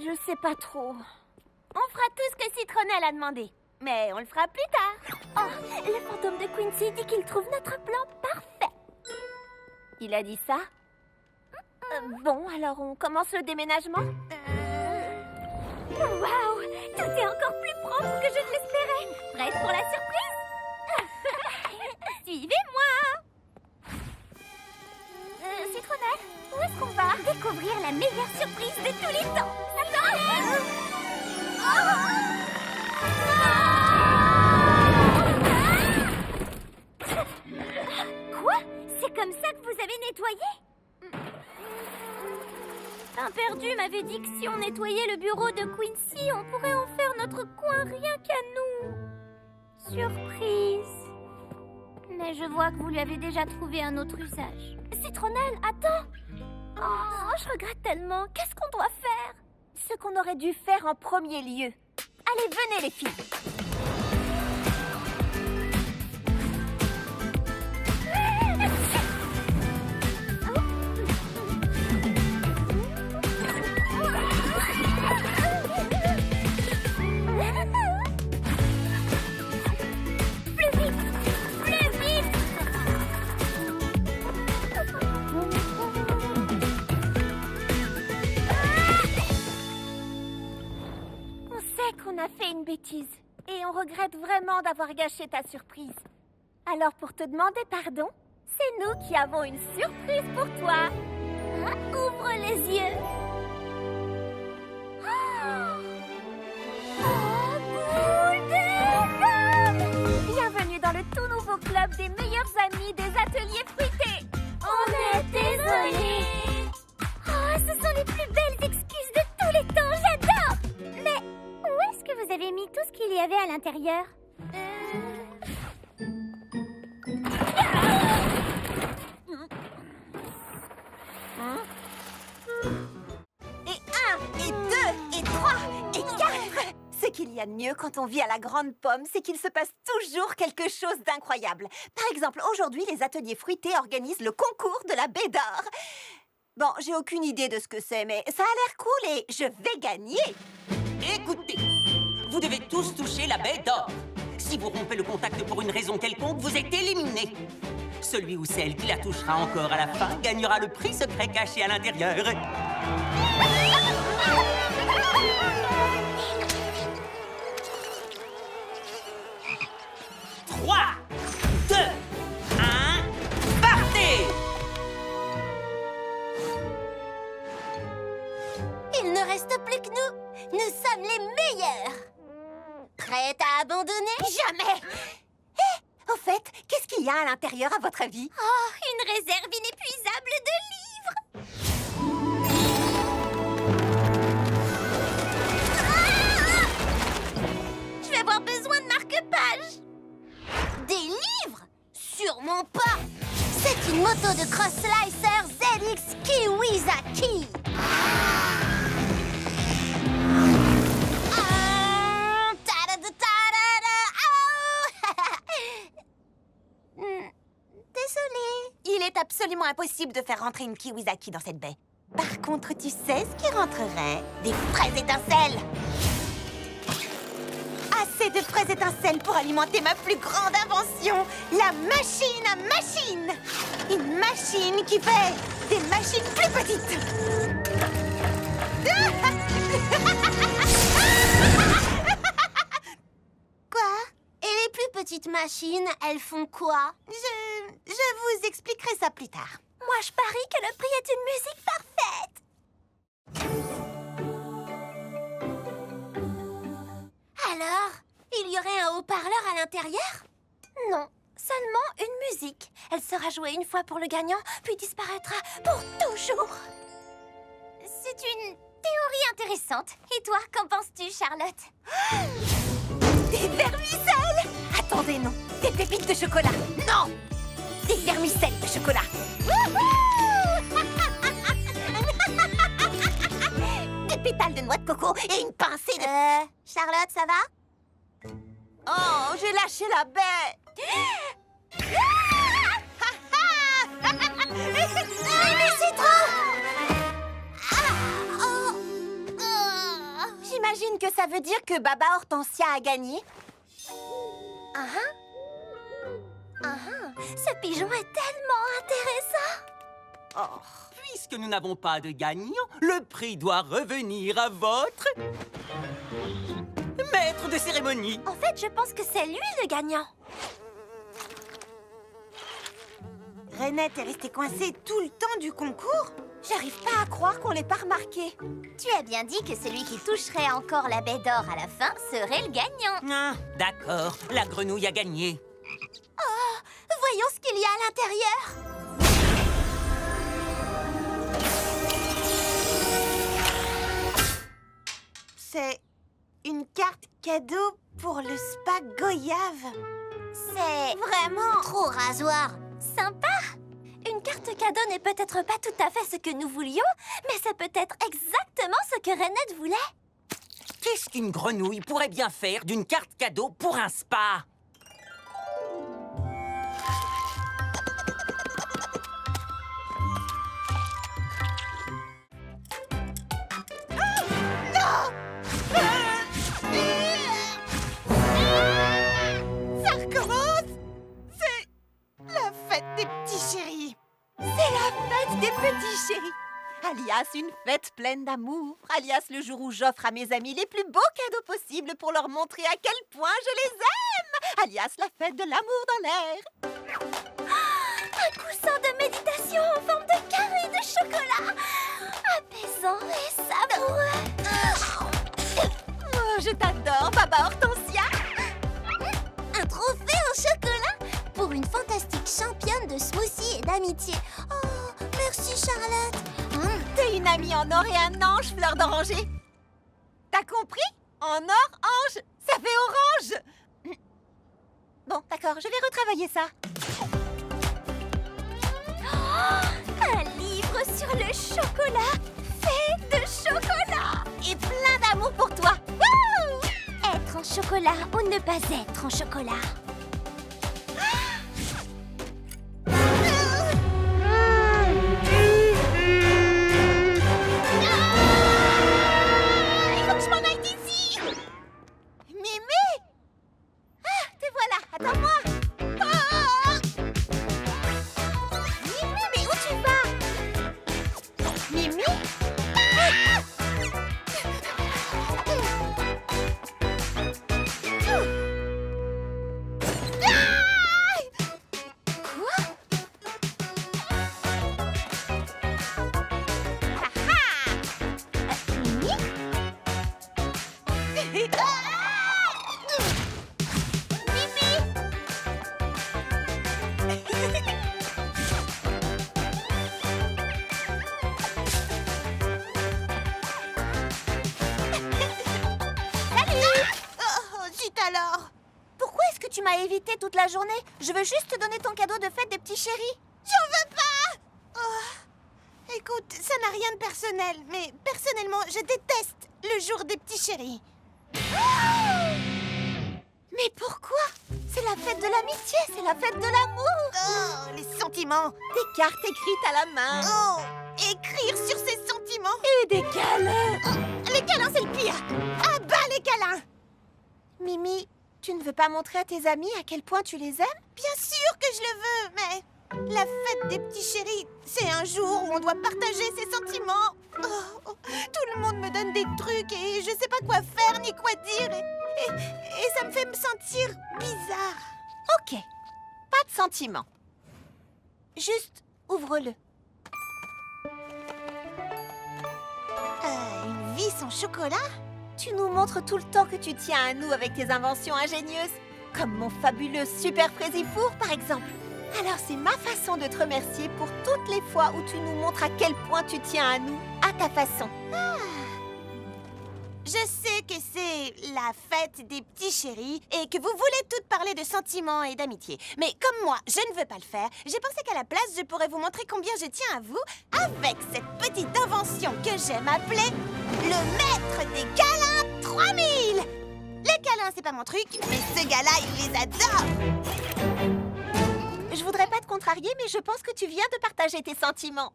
Je sais pas trop. On fera tout ce que Citronnelle a demandé. Mais on le fera plus tard. Oh, le fantôme de Quincy dit qu'il trouve notre plan parfait. Il a dit ça? Bon, alors on commence le déménagement? Waouh! Tout est encore plus propre que je ne l'espérais. Prête pour la surprise? Suivez-moi! Citronnelle, où est-ce qu'on va? Découvrir la meilleure surprise de tous les temps. Quoi? C'est comme ça que vous avez nettoyé? Un perdu m'avait dit que si on nettoyait le bureau de Quincy, on pourrait en faire notre coin rien qu'à nous. Surprise. Mais je vois que vous lui avez déjà trouvé un autre usage. Citronnelle, attends! Oh, je regrette tellement. Qu'est-ce qu'on doit faire? Ce qu'on aurait dû faire en premier lieu. Allez, venez les filles! On a fait une bêtise et on regrette vraiment d'avoir gâché ta surprise. Alors pour te demander pardon, c'est nous qui avons une surprise pour toi. Ouvre les yeux. au club des meilleurs amis des ateliers fruités. On est désolés. Oh, ce sont les plus belles excuses de tous les temps, j'adore. Mais où est-ce que vous avez mis tout ce qu'il y avait à l'intérieur? Et 1, et 2, et 3, et 4. Ce qu'il y a de mieux quand on vit à la Grande Pomme, c'est qu'il se passe toujours quelque chose d'incroyable. Par exemple, aujourd'hui, les ateliers fruités organisent le concours de la baie d'or. Bon, j'ai aucune idée de ce que c'est, mais ça a l'air cool et je vais gagner. Écoutez, vous devez tous toucher la baie d'or. Si vous rompez le contact pour une raison quelconque, vous êtes éliminé. Celui ou celle qui la touchera encore à la fin gagnera le prix secret caché à l'intérieur. 3, 2, 1, partez! Il ne reste plus que nous. Nous sommes les meilleurs. Prête à abandonner? Jamais. Au fait, qu'est-ce qu'il y a à l'intérieur, à votre avis? Oh, une réserve inépuisable de livres. Ah! Je vais avoir besoin de marque-pages. Des livres? Sûrement pas. C'est une moto de Cross Slicer ZX Kiwizaki. Désolée. Il est absolument impossible de faire rentrer une Kiwizaki dans cette baie. Par contre, tu sais ce qui rentrerait? Des fraises étincelles. Assez de fraises étincelles pour alimenter ma plus grande invention, la machine à machines. Une machine qui fait des machines plus petites. Quoi? Et les plus petites machines, elles font quoi? Je vous expliquerai ça plus tard. Moi, je parie que le prix est une musique parfaite. Alors, il y aurait un haut-parleur à l'intérieur? Non, seulement une musique. Elle sera jouée une fois pour le gagnant, puis disparaîtra pour toujours. C'est une théorie intéressante. Et toi, qu'en penses-tu, Charlotte? Des vermicelles! Attendez, non. Des pépites de chocolat. Non! Des vermicelles de chocolat. Des pétales de noix de coco et une pincée de... Charlotte, ça va? Oh, j'ai lâché la baie. Mais c'est trop! J'imagine que ça veut dire que Baba Hortensia a gagné. Ce pigeon est tellement intéressant. Oh, puisque nous n'avons pas de gagnant, le prix doit revenir à votre... maître de cérémonie. En fait, je pense que c'est lui le gagnant. Renette est restée coincée tout le temps du concours. J'arrive pas à croire qu'on l'ait pas remarqué. Tu as bien dit que celui qui toucherait encore la baie d'or à la fin serait le gagnant. Ah, d'accord, la grenouille a gagné. Oh, voyons ce qu'il y a à l'intérieur. C'est une carte cadeau pour le spa Goyave. C'est vraiment trop rasoir. Sympa. Une carte cadeau n'est peut-être pas tout à fait ce que nous voulions, mais c'est peut-être exactement ce que Renette voulait. Qu'est-ce qu'une grenouille pourrait bien faire d'une carte cadeau pour un spa? Ça recommence! C'est la fête des petits chéris. C'est la fête des petits chéris. Alias une fête pleine d'amour. Alias le jour où j'offre à mes amis les plus beaux cadeaux possibles pour leur montrer à quel point je les aime. Alias la fête de l'amour dans l'air. Un coussin de méditation en forme de carré de chocolat. Apaisant et savoureux. Oh, je t'adore, Baba Hortensia. Un trophée au chocolat pour d'amitié. Oh, merci Charlotte. T'es une amie en or et un ange, fleur d'oranger. T'as compris? En or, ange, ça fait orange. Bon, d'accord, je vais retravailler ça. Un livre sur le chocolat, fait de chocolat. Et plein d'amour pour toi. Wouh! Être en chocolat ou ne pas être en chocolat. Il faut que je m'en aille d'ici. Mimi! Ah, te voilà, attends-moi. Ah! Mimi, mais où tu vas? Mimi? Ah! Quoi? Mimi? Zut alors! Pourquoi est-ce que tu m'as évité toute la journée? Je veux juste te donner ton cadeau de fête des petits chéris. J'en veux pas! Écoute, ça n'a rien de personnel, mais personnellement, je déteste le jour des petits chéris. Mais pourquoi? C'est la fête de l'amitié, c'est la fête de l'amour. Oh, les sentiments. Des cartes écrites à la main. Oh, écrire sur ses sentiments. Et des câlins. Oh, les câlins, c'est le pire. Ah bah les câlins. Mimi, tu ne veux pas montrer à tes amis à quel point tu les aimes? Bien sûr que je le veux, mais la fête des petits chéris, c'est un jour où on doit partager ses sentiments. Oh, tout le monde me donne des trucs et je sais pas quoi faire ni quoi dire. Et ça me fait me sentir bizarre. Ok, pas de sentiments. Juste ouvre-le. Une vie sans chocolat? Tu nous montres tout le temps que tu tiens à nous avec tes inventions ingénieuses. Comme mon fabuleux super Fraisifour, par exemple. Alors c'est ma façon de te remercier pour toutes les fois où tu nous montres à quel point tu tiens à nous, à ta façon. Je sais que c'est la fête des petits chéris et que vous voulez toutes parler de sentiments et d'amitié. Mais comme moi, je ne veux pas le faire, j'ai pensé qu'à la place, je pourrais vous montrer combien je tiens à vous avec cette petite invention que j'aime appeler le maître des câlins 3000. Les câlins, c'est pas mon truc, mais ce gars-là, il les adore. Je voudrais pas te contrarier, mais je pense que tu viens de partager tes sentiments.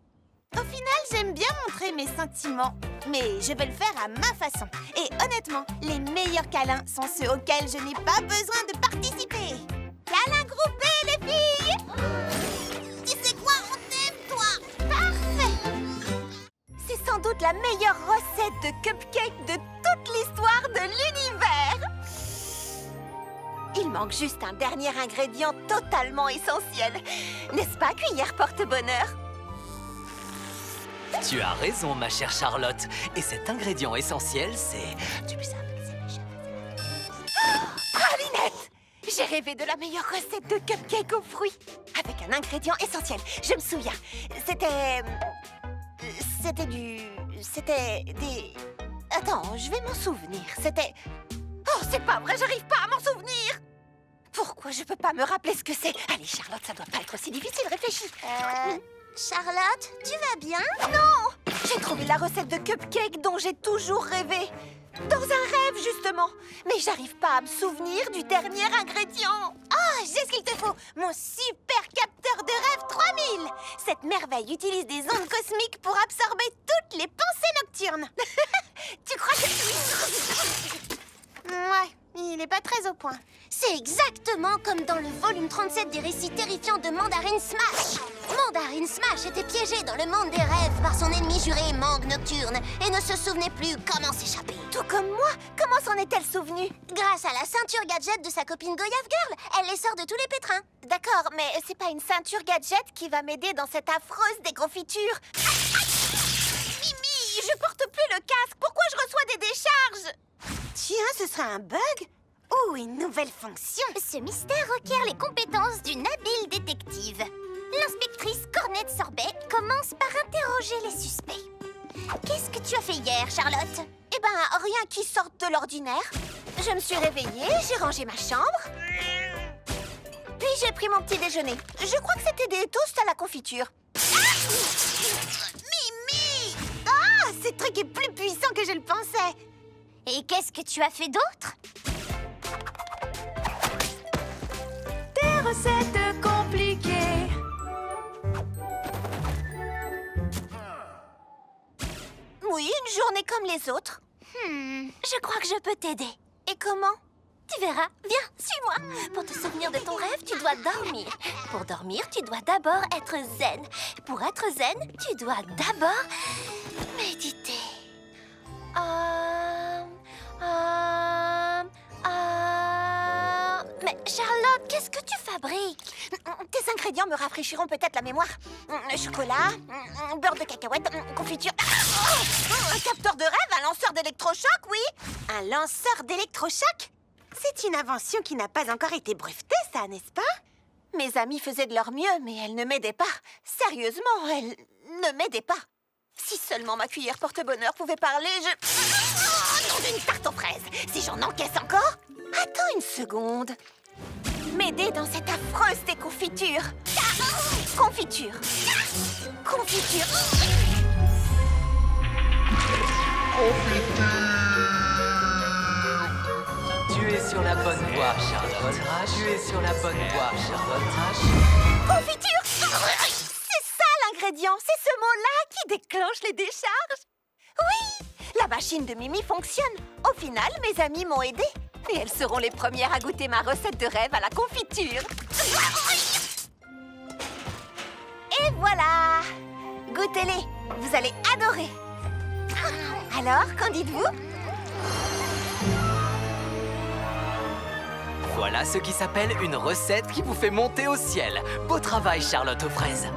Au final, j'aime bien montrer mes sentiments, mais je vais le faire à ma façon. Et honnêtement, les meilleurs câlins sont ceux auxquels je n'ai pas besoin de participer. Câlins groupés, les filles! Tu sais quoi, on t'aime, toi! Parfait! C'est sans doute la meilleure recette de cupcake de toute l'histoire de l'univers! Il manque juste un dernier ingrédient totalement essentiel. N'est-ce pas, cuillère porte-bonheur? Tu as raison, ma chère Charlotte. Et cet ingrédient essentiel, c'est... Pralinette! J'ai rêvé de la meilleure recette de cupcake aux fruits. Avec un ingrédient essentiel. Je me souviens. C'était des... Attends, je vais m'en souvenir. C'était... Oh, c'est pas vrai, j'arrive pas à m'en souvenir! Pourquoi je peux pas me rappeler ce que c'est? Allez, Charlotte, ça doit pas être aussi difficile, réfléchis. Charlotte, tu vas bien? Non! J'ai trouvé la recette de cupcake dont j'ai toujours rêvé. Dans un rêve, justement. Mais j'arrive pas à me souvenir du dernier ingrédient. Ah, j'ai ce qu'il te faut. Mon super capteur de rêve 3000. Cette merveille utilise des ondes cosmiques pour absorber toutes les pensées nocturnes. Tu crois que... Ouais, il est pas très au point. C'est exactement comme dans le volume 37 des récits terrifiants de Mandarin Smash. Mandarin Smash était piégé dans le monde des rêves par son ennemi juré Mangue Nocturne et ne se souvenait plus comment s'échapper. Tout comme moi, comment s'en est-elle souvenue? Grâce à la ceinture gadget de sa copine Goyave Girl, elle les sort de tous les pétrins. D'accord, mais c'est pas une ceinture gadget qui va m'aider dans cette affreuse déconfiture. Mimi, je porte plus le casque. Pourquoi je reçois des décharges? Tiens, ce sera un bug? Ou une nouvelle fonction? Ce mystère requiert les compétences d'une habile détective. L'inspectrice Cornette Sorbet commence par interroger les suspects. Qu'est-ce que tu as fait hier, Charlotte? Eh ben, rien qui sorte de l'ordinaire. Je me suis réveillée, j'ai rangé ma chambre. Puis j'ai pris mon petit déjeuner. Je crois que c'était des toasts à la confiture. Mimi! Ah, ce truc est plus puissant que je le pensais. Et qu'est-ce que tu as fait d'autre? Des recettes compliquées. Oui, une journée comme les autres. Je crois que je peux t'aider. Et comment? Tu verras. Viens, suis-moi. Pour te souvenir de ton rêve, tu dois dormir. Pour dormir, tu dois d'abord être zen. Pour être zen, tu dois d'abord méditer. Mais Charlotte, qu'est-ce que tu fabriques? Tes ingrédients me rafraîchiront peut-être la mémoire. Chocolat, beurre de cacahuète, confiture. Un capteur de rêve, un lanceur d'électrochoc, oui. Un lanceur d'électrochoc? C'est une invention qui n'a pas encore été brevetée, ça, n'est-ce pas? Mes amies faisaient de leur mieux, mais elles ne m'aidaient pas. Sérieusement, elles ne m'aidaient pas. Si seulement ma cuillère porte-bonheur pouvait parler, nom d'une tarte aux fraises. Si j'en encaisse encore. Attends une seconde. M'aider dans cette affreuse déconfiture. Confiture. Confiture. Tu es sur la bonne voie, Charlotte. Tu es sur la bonne voie, Charlotte. Confiture. C'est ça l'ingrédient. C'est ce mot-là qui déclenche les décharges. Oui, la machine de Mimi fonctionne. Au final, mes amies m'ont aidée. Et elles seront les premières à goûter ma recette de rêve à la confiture. Et voilà! Goûtez-les, vous allez adorer. Alors, qu'en dites-vous? Voilà ce qui s'appelle une recette qui vous fait monter au ciel. Beau travail, Charlotte aux fraises.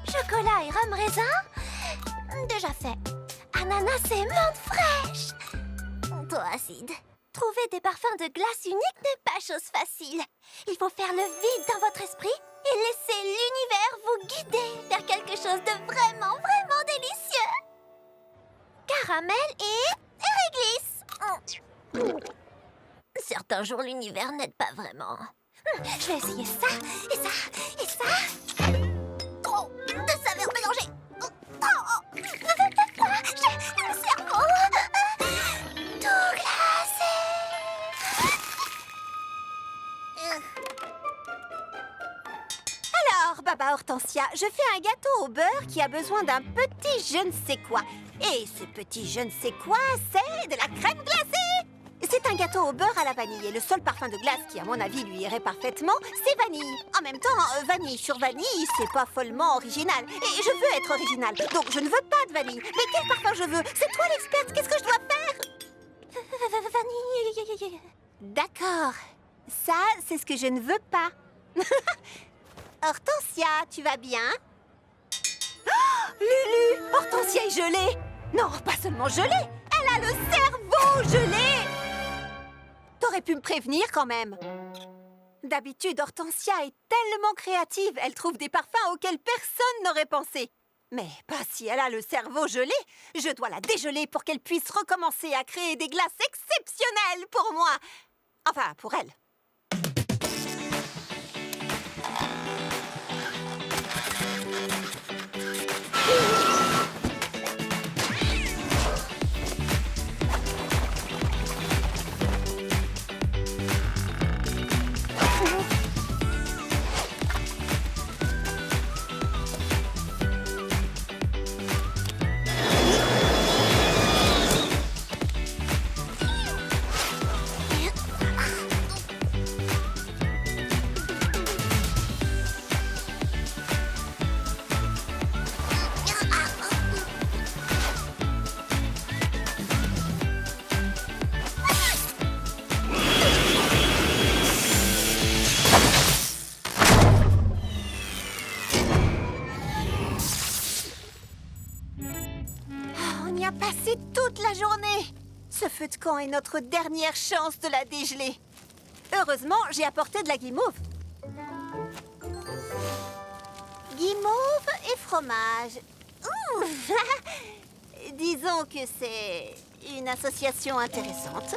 Chocolat et rhum raisin? Déjà fait. Ananas et menthe fraîche? Trop acide. Trouver des parfums de glace uniques n'est pas chose facile. Il faut faire le vide dans votre esprit et laisser l'univers vous guider vers quelque chose de vraiment, vraiment délicieux. Caramel et réglisse. Certains jours, l'univers n'aide pas vraiment. Je vais essayer ça, et ça, et ça. Trop de saveurs mélangées. J'ai le cerveau tout glacé. Alors, Baba Hortensia, je fais un gâteau au beurre qui a besoin d'un petit je ne sais quoi. Et ce petit je ne sais quoi, c'est de la crème glacée. C'est un gâteau au beurre à la vanille. Et le seul parfum de glace qui, à mon avis, lui irait parfaitement, c'est vanille. En même temps, vanille sur vanille, c'est pas follement original. Et je veux être original, donc je ne veux pas de vanille. Mais quel parfum je veux? C'est toi l'experte, qu'est-ce que je dois faire? Vanille. D'accord. Ça, c'est ce que je ne veux pas. Hortensia, tu vas bien? Oh, Lulu! Hortensia est gelée! Non, pas seulement gelée! Elle a le cerveau gelé! T'aurais pu me prévenir quand même. D'habitude, Hortensia est tellement créative, elle trouve des parfums auxquels personne n'aurait pensé. Mais pas si elle a le cerveau gelé. Je dois la dégeler pour qu'elle puisse recommencer à créer des glaces exceptionnelles pour moi. Enfin, pour elle. On y a passé toute la journée. Ce feu de camp est notre dernière chance de la dégeler. Heureusement, j'ai apporté de la guimauve. Guimauve et fromage. Ouh. Disons que c'est une association intéressante.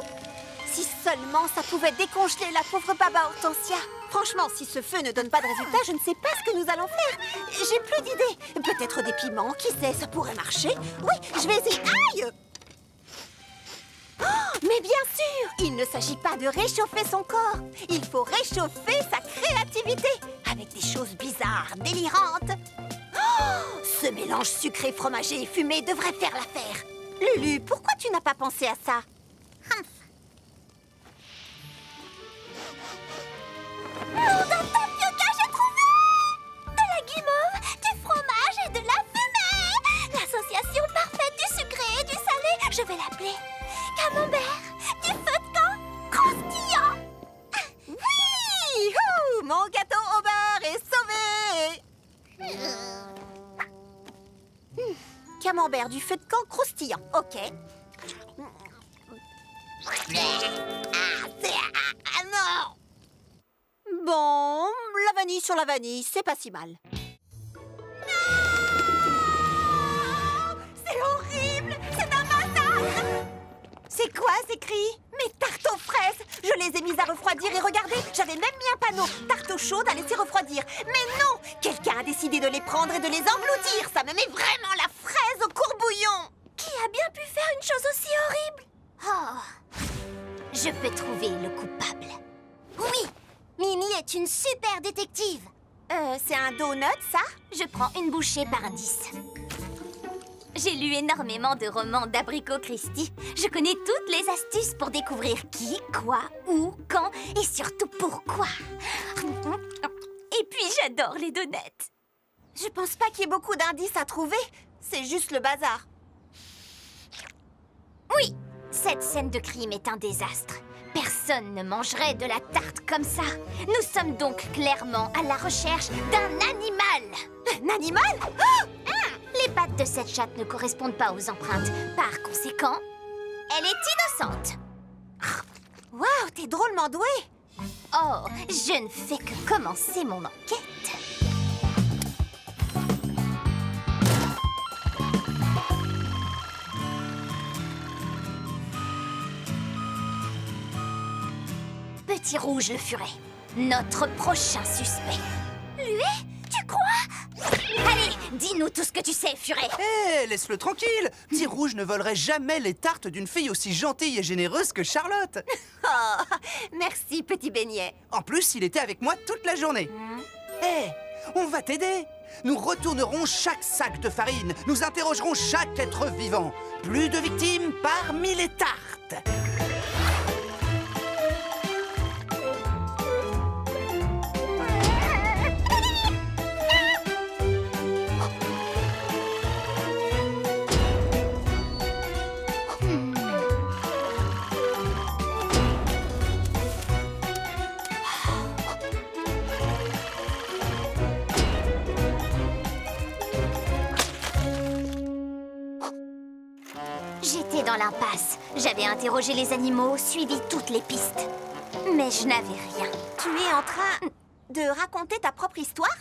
Si seulement ça pouvait décongeler la pauvre Baba Hortensia. Franchement, si ce feu ne donne pas de résultat, je ne sais pas ce que nous allons faire. J'ai plus d'idées. Peut-être des piments, qui sait, ça pourrait marcher. Oui, je vais essayer. Aïe! Oh, mais bien sûr, il ne s'agit pas de réchauffer son corps. Il faut réchauffer sa créativité avec des choses bizarres, délirantes. Oh, ce mélange sucré, fromagé et fumé devrait faire l'affaire. Lulu, pourquoi tu n'as pas pensé à ça? Nom d'un tapioca, j'ai trouvé! De la guimauve, du fromage et de la fumée! L'association parfaite du sucré et du salé, je vais l'appeler Camembert, du feu de camp, croustillant! Oui! Ouh, mon gâteau au beurre est sauvé! Camembert du feu de camp croustillant, ok. Ah non! Bon, la vanille sur la vanille, c'est pas si mal. Non! C'est horrible! C'est un massacre! C'est quoi ces cris? Mes tartes aux fraises! Je les ai mises à refroidir et regardez, j'avais même mis un panneau tarte aux chaudes à laisser refroidir. Mais non! Quelqu'un a décidé de les prendre et de les engloutir. Ça me met vraiment la fraise au courbouillon. Qui a bien pu faire une chose aussi horrible? Oh, je peux trouver le coupable. Oui, Mimi est une super détective. C'est un donut, ça? Je prends une bouchée par indice. J'ai lu énormément de romans d'Abricot Christie. Je connais toutes les astuces pour découvrir qui, quoi, où, quand et surtout pourquoi. Et puis j'adore les donuts. Je pense pas qu'il y ait beaucoup d'indices à trouver. C'est juste le bazar. Oui, cette scène de crime est un désastre. Personne ne mangerait de la tarte comme ça. Nous sommes donc clairement à la recherche d'un animal. Un animal? Les pattes de cette chatte ne correspondent pas aux empreintes. Par conséquent, elle est innocente. Waouh, t'es drôlement douée. Oh, je ne fais que commencer mon enquête. Petit Rouge le Furet, notre prochain suspect. Lui? Tu crois? Allez, dis-nous tout ce que tu sais, Furet. Hé, laisse-le tranquille. Petit Rouge ne volerait jamais les tartes d'une fille aussi gentille et généreuse que Charlotte. Oh, merci, petit beignet. En plus, il était avec moi toute la journée. Hé, on va t'aider. Nous retournerons chaque sac de farine. Nous interrogerons chaque être vivant. Plus de victimes parmi les tartes. J'étais dans l'impasse. J'avais interrogé les animaux, suivi toutes les pistes. Mais je n'avais rien. Tu es en train de raconter ta propre histoire?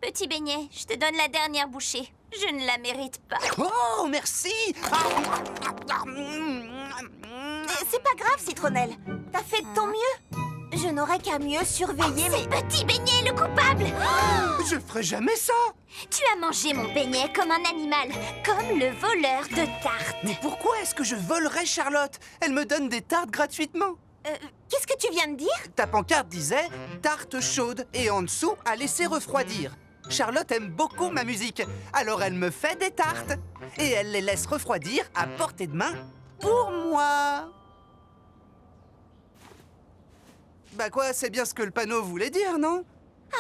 Petit beignet, je te donne la dernière bouchée. Je ne la mérite pas. Oh, merci. C'est pas grave, Citronnelle. T'as fait de ton mieux. Je n'aurais qu'à mieux surveiller mes... C'est Petit Beignet le coupable. Je ferai jamais ça. Tu as mangé mon beignet comme un animal, comme le voleur de tartes. Mais pourquoi est-ce que je volerais Charlotte? Elle me donne des tartes gratuitement. Qu'est-ce que tu viens de dire? Ta pancarte disait « tarte chaude » et en dessous « à laisser refroidir ». Charlotte aime beaucoup ma musique, alors elle me fait des tartes. Et elle les laisse refroidir à portée de main pour moi. Bah quoi, c'est bien ce que le panneau voulait dire, non?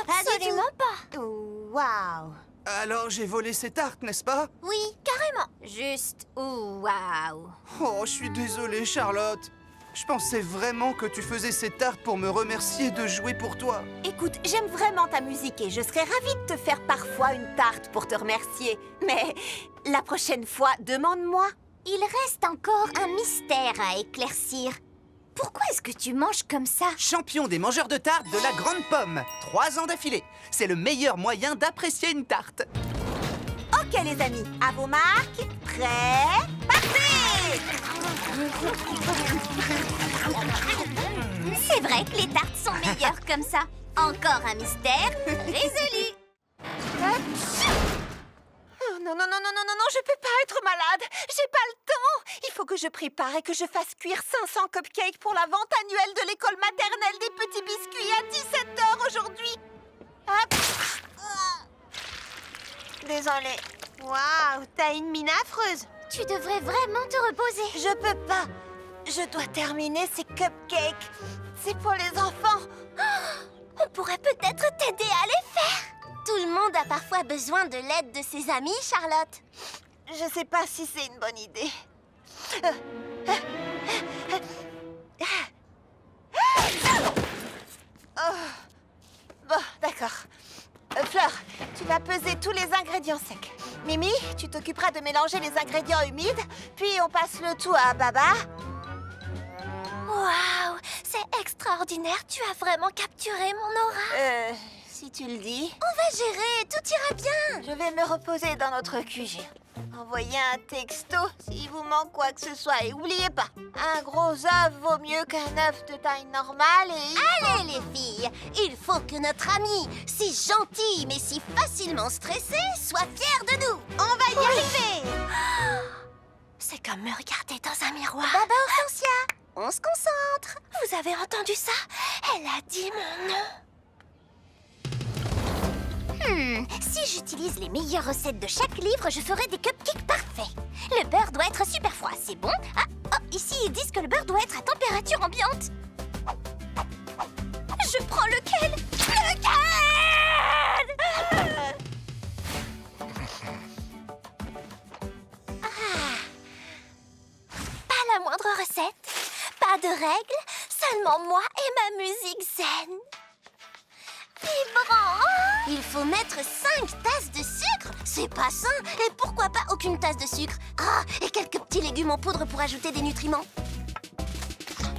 Absolument pas. Waouh. Alors j'ai volé ces tartes, n'est-ce pas? Oui, carrément. Juste, waouh. Oh, je suis désolé, Charlotte. Je pensais vraiment que tu faisais ces tartes pour me remercier de jouer pour toi. Écoute, j'aime vraiment ta musique et je serais ravie de te faire parfois une tarte pour te remercier. Mais la prochaine fois, demande-moi. Il reste encore un mystère à éclaircir. Pourquoi est-ce que tu manges comme ça? Champion des mangeurs de tarte de la Grande Pomme. 3 ans d'affilée. C'est le meilleur moyen d'apprécier une tarte. Ok les amis, à vos marques, prêts, partez! C'est vrai que les tartes sont meilleures comme ça. Encore un mystère résolu. Oh, non, je peux pas être malade. J'ai pas le temps. Il faut que je prépare et que je fasse cuire 500 cupcakes pour la vente annuelle de l'école maternelle des petits biscuits à 17h aujourd'hui. Hop. Désolée. Waouh, t'as une mine affreuse. Tu devrais vraiment te reposer. Je peux pas. Je dois terminer ces cupcakes. C'est pour les enfants. On pourrait peut-être t'aider à les faire. Tout le monde a parfois besoin de l'aide de ses amis, Charlotte. Je sais pas si c'est une bonne idée. Bon, d'accord. Fleur, tu vas peser tous les ingrédients secs. Mimi, tu t'occuperas de mélanger les ingrédients humides, puis on passe le tout à Baba. Waouh, c'est extraordinaire. Tu as vraiment capturé mon aura. Si tu le dis. On va gérer, tout ira bien. Je vais me reposer dans notre QG. Envoyez un texto s'il vous manque quoi que ce soit. Et n'oubliez pas, un gros œuf vaut mieux qu'un œuf de taille normale et... Allez les filles, il faut que notre amie, si gentille mais si facilement stressée, soit fière de nous. On va y arriver. C'est comme me regarder dans un miroir. Baba Hortensia, on se concentre. Vous avez entendu ça? Elle a dit mon nom. Si j'utilise les meilleures recettes de chaque livre, je ferai des cupcakes parfaits. Le beurre doit être super froid, c'est bon? Ah, oh, ici ils disent que le beurre doit être à température ambiante. Je prends lequel? Pas la moindre recette, pas de règles, seulement moi et ma musique zen. Vibrant! Il faut mettre 5 tasses de sucre. C'est pas sain. Et pourquoi pas aucune tasse de sucre? Ah, et quelques petits légumes en poudre pour ajouter des nutriments.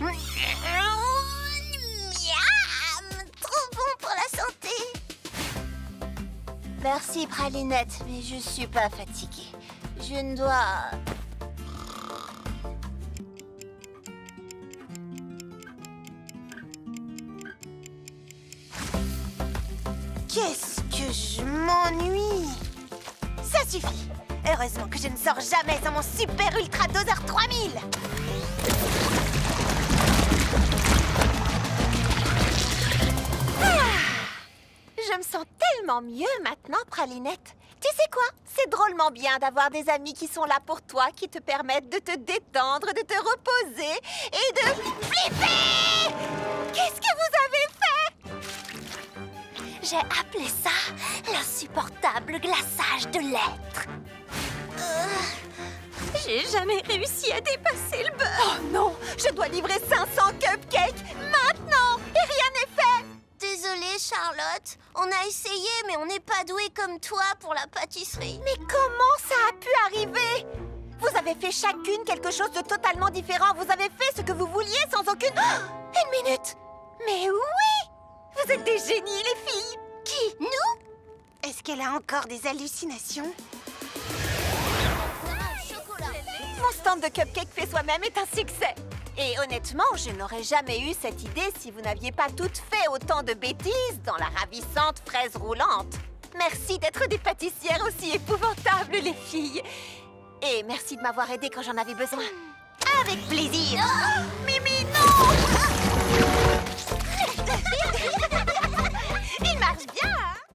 Miam! Trop bon pour la santé. Merci, Pralinette, mais je suis pas fatiguée. Je ne dois... Qu'est-ce que je m'ennuie! Ça suffit! Heureusement que je ne sors jamais sans mon super ultra doseur 3000! Je me sens tellement mieux maintenant, Pralinette. Tu sais quoi? C'est drôlement bien d'avoir des amis qui sont là pour toi, qui te permettent de te détendre, de te reposer et de flipper! Qu'est-ce que vous avez fait? J'ai appelé ça l'insupportable glaçage de l'être. J'ai jamais réussi à dépasser le beurre. Oh non! Je dois livrer 500 cupcakes maintenant! Et rien n'est fait! Désolée, Charlotte. On a essayé, mais on n'est pas doué comme toi pour la pâtisserie. Mais comment ça a pu arriver? Vous avez fait chacune quelque chose de totalement différent. Vous avez fait ce que vous vouliez sans aucune... Oh, une minute! Mais oui! Vous êtes des génies, les filles! Qui? Nous? Est-ce qu'elle a encore des hallucinations? Mon stand de cupcake fait soi-même est un succès. Et honnêtement, je n'aurais jamais eu cette idée si vous n'aviez pas toutes fait autant de bêtises dans la ravissante fraise roulante. Merci d'être des pâtissières aussi épouvantables, les filles. Et merci de m'avoir aidée quand j'en avais besoin. Avec plaisir. Mimi, non!